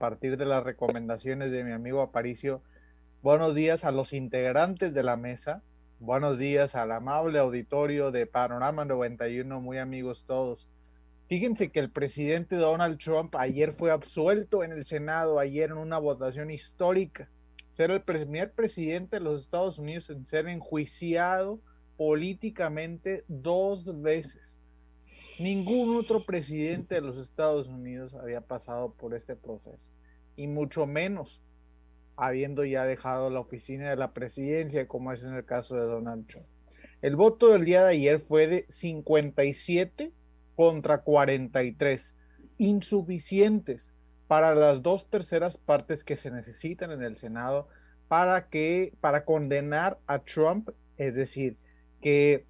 partir de las recomendaciones de mi amigo Aparicio. Buenos días a los integrantes de la mesa. Buenos días al amable auditorio de Panorama 91, muy amigos todos. Fíjense que el presidente Donald Trump ayer fue absuelto en el Senado, ayer en una votación histórica. Ser el primer presidente de los Estados Unidos en ser enjuiciado políticamente dos veces. Ningún otro presidente de los Estados Unidos había pasado por este proceso, y mucho menos habiendo ya dejado la oficina de la presidencia, como es en el caso de Donald Trump. El voto del día de ayer fue de 57 contra 43, insuficientes para las dos terceras partes que se necesitan en el Senado para condenar a Trump, es decir, que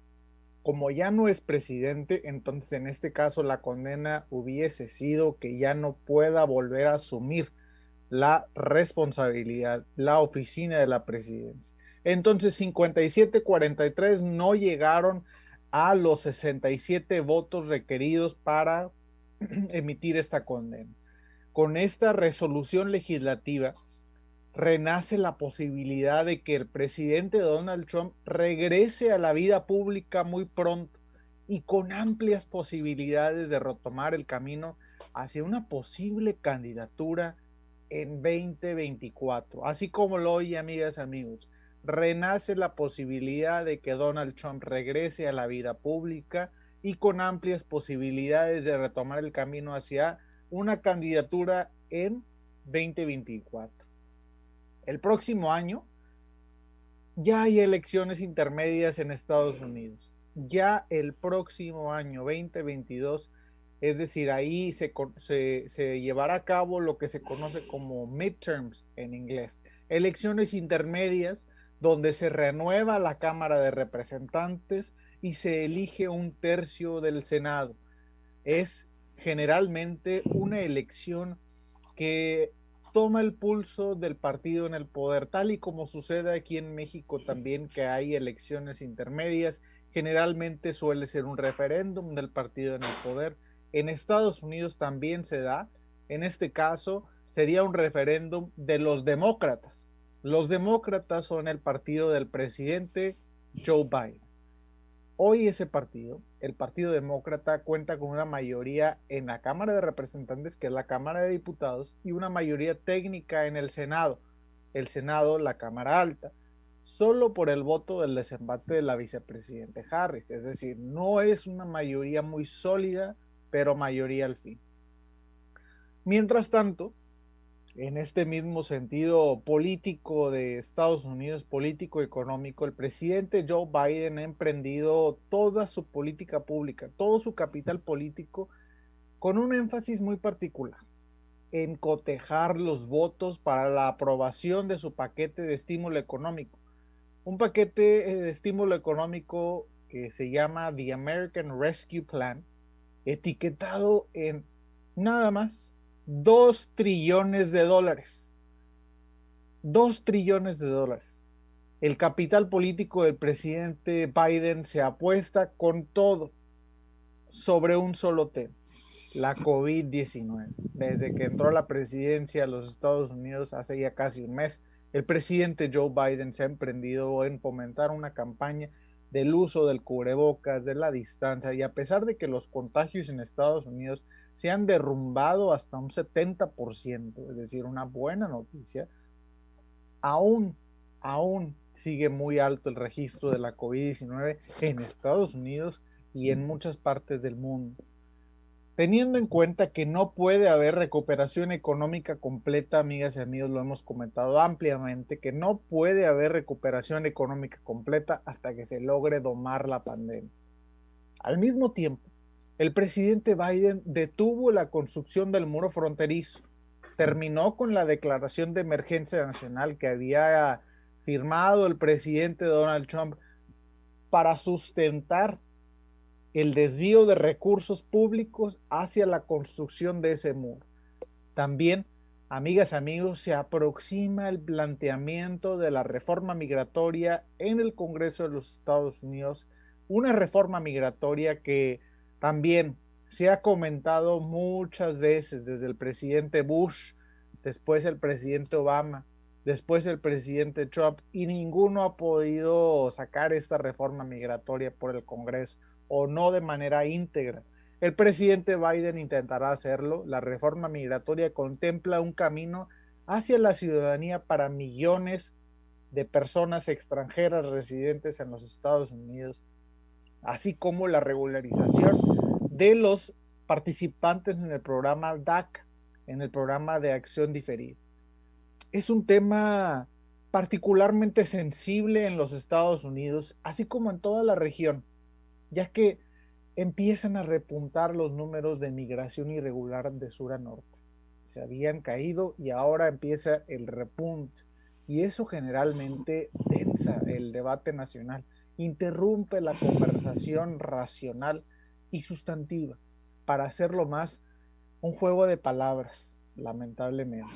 como ya no es presidente, entonces en este caso la condena hubiese sido que ya no pueda volver a asumir la responsabilidad, la oficina de la presidencia. Entonces 57-43 no llegaron a los 67 votos requeridos para emitir esta condena. Con esta resolución legislativa renace la posibilidad de que el presidente Donald Trump regrese a la vida pública muy pronto y con amplias posibilidades de retomar el camino hacia una posible candidatura en 2024. Así como lo oye, amigas y amigos, renace la posibilidad de que Donald Trump regrese a la vida pública y con amplias posibilidades de retomar el camino hacia una candidatura en 2024. El próximo año ya hay elecciones intermedias en Estados Unidos. Ya el próximo año 2022, es decir, ahí se llevará a cabo lo que se conoce como midterms en inglés. Elecciones intermedias donde se renueva la Cámara de Representantes y se elige un tercio del Senado. Es generalmente una elección que toma el pulso del partido en el poder, tal y como sucede aquí en México también, que hay elecciones intermedias. Generalmente suele ser un referéndum del partido en el poder. En Estados Unidos también se da. En este caso sería un referéndum de los demócratas. Los demócratas son el partido del presidente Joe Biden. Hoy ese partido, el Partido Demócrata, cuenta con una mayoría en la Cámara de Representantes, que es la Cámara de Diputados, y una mayoría técnica en el Senado, la Cámara Alta, solo por el voto del desempate de la vicepresidente Harris. Es decir, no es una mayoría muy sólida, pero mayoría al fin. Mientras tanto, en este mismo sentido político de Estados Unidos, político económico, el presidente Joe Biden ha emprendido toda su política pública, todo su capital político, con un énfasis muy particular en cotejar los votos para la aprobación de su paquete de estímulo económico. Un paquete de estímulo económico que se llama The American Rescue Plan, etiquetado en nada más 2 trillones de dólares. 2 trillones de dólares. El capital político del presidente Biden se apuesta con todo sobre un solo tema: la COVID-19. Desde que entró a la presidencia de los Estados Unidos hace ya casi un mes, el presidente Joe Biden se ha emprendido en fomentar una campaña del uso del cubrebocas, de la distancia, y a pesar de que los contagios en Estados Unidos se han derrumbado hasta un 70%, es decir, una buena noticia, aún, aún sigue muy alto el registro de la COVID-19 en Estados Unidos y en muchas partes del mundo. Teniendo en cuenta que no puede haber recuperación económica completa, amigas y amigos, lo hemos comentado ampliamente, que no puede haber recuperación económica completa hasta que se logre domar la pandemia. Al mismo tiempo, el presidente Biden detuvo la construcción del muro fronterizo, terminó con la declaración de emergencia nacional que había firmado el presidente Donald Trump para sustentar el desvío de recursos públicos hacia la construcción de ese muro. También, amigas y amigos, se aproxima el planteamiento de la reforma migratoria en el Congreso de los Estados Unidos, una reforma migratoria que también se ha comentado muchas veces desde el presidente Bush después el presidente Obama, después el presidente Trump, y ninguno ha podido sacar esta reforma migratoria por el Congreso, o no de manera íntegra. El presidente Biden intentará hacerlo. La reforma migratoria contempla un camino hacia la ciudadanía para millones de personas extranjeras residentes en los Estados Unidos, así como la regularización de los participantes en el programa DACA, en el programa de acción diferida. Es un tema particularmente sensible en los Estados Unidos, así como en toda la región, ya que empiezan a repuntar los números de migración irregular de sur a norte. Se habían caído y ahora empieza el repunte. Y eso generalmente tensa el debate nacional, interrumpe la conversación racional y sustantiva para hacerlo más un juego de palabras, lamentablemente.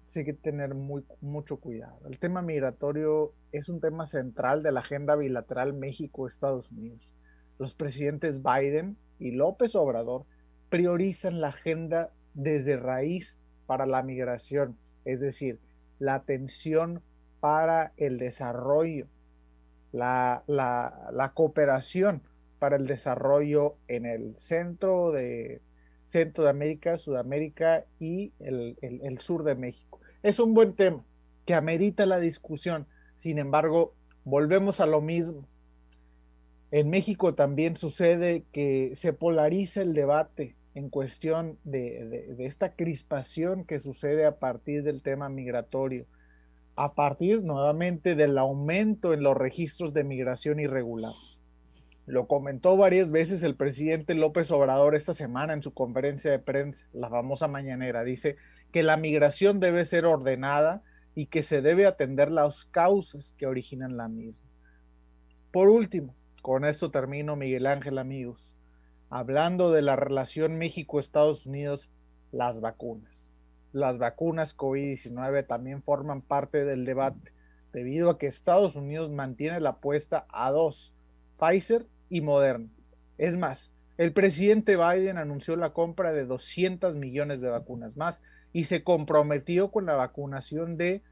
Sí hay que tener mucho cuidado. El tema migratorio es un tema central de la agenda bilateral México-Estados Unidos. Los presidentes Biden y López Obrador priorizan la agenda desde raíz para la migración, es decir, la atención para el desarrollo, la cooperación para el desarrollo en el centro de América, Sudamérica y el sur de México. Es un buen tema que amerita la discusión. Sin embargo, volvemos a lo mismo. En México también sucede que se polariza el debate en cuestión de esta crispación que sucede a partir del tema migratorio, a partir nuevamente del aumento en los registros de migración irregular. Lo comentó varias veces el presidente López Obrador esta semana en su conferencia de prensa, la famosa mañanera. Dice que la migración debe ser ordenada y que se debe atender las causas que originan la misma. Por último, con esto termino, Miguel Ángel, amigos, hablando de la relación México-Estados Unidos, las vacunas. Las vacunas COVID-19 también forman parte del debate, debido a que Estados Unidos mantiene la apuesta a dos, Pfizer y Moderna. Es más, el presidente Biden anunció la compra de 200 millones de vacunas más y se comprometió con la vacunación de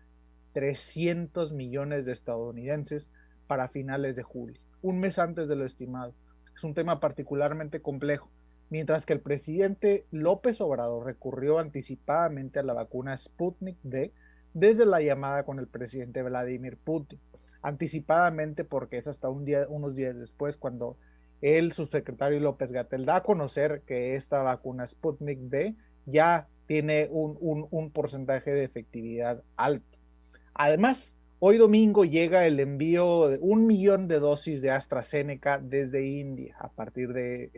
300 millones de estadounidenses para finales de julio, un mes antes de lo estimado. Es un tema particularmente complejo, mientras que el presidente López Obrador recurrió anticipadamente a la vacuna Sputnik V desde la llamada con el presidente Vladimir Putin. Anticipadamente porque es hasta unos días después cuando el subsecretario López-Gatell da a conocer que esta vacuna Sputnik V ya tiene un porcentaje de efectividad alto. Además, hoy domingo llega el envío de 1 millón de dosis de AstraZeneca desde India a partir de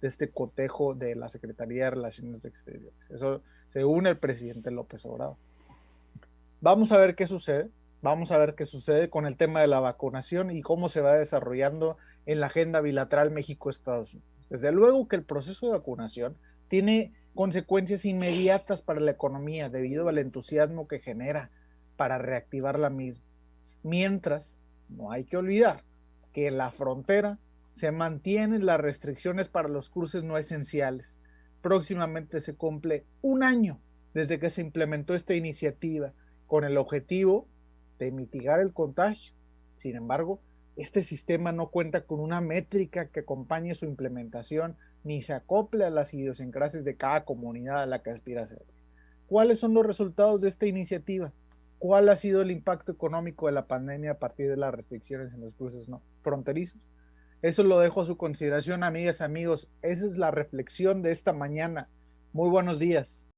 este cotejo de la Secretaría de Relaciones Exteriores. Eso según el presidente López Obrador. Vamos a ver qué sucede. Vamos a ver qué sucede con el tema de la vacunación y cómo se va desarrollando en la agenda bilateral México-Estados Unidos. Desde luego que el proceso de vacunación tiene consecuencias inmediatas para la economía debido al entusiasmo que genera para reactivar la misma. Mientras, no hay que olvidar que en la frontera se mantienen las restricciones para los cruces no esenciales. Próximamente se cumple un año desde que se implementó esta iniciativa con el objetivo de mitigar el contagio. Sin embargo, este sistema no cuenta con una métrica que acompañe su implementación ni se acople a las idiosincrasias de cada comunidad a la que aspira a ser. ¿Cuáles son los resultados de esta iniciativa? ¿Cuál ha sido el impacto económico de la pandemia a partir de las restricciones en los cruces no fronterizos? Eso lo dejo a su consideración, amigas, amigos. Esa es la reflexión de esta mañana. Muy buenos días.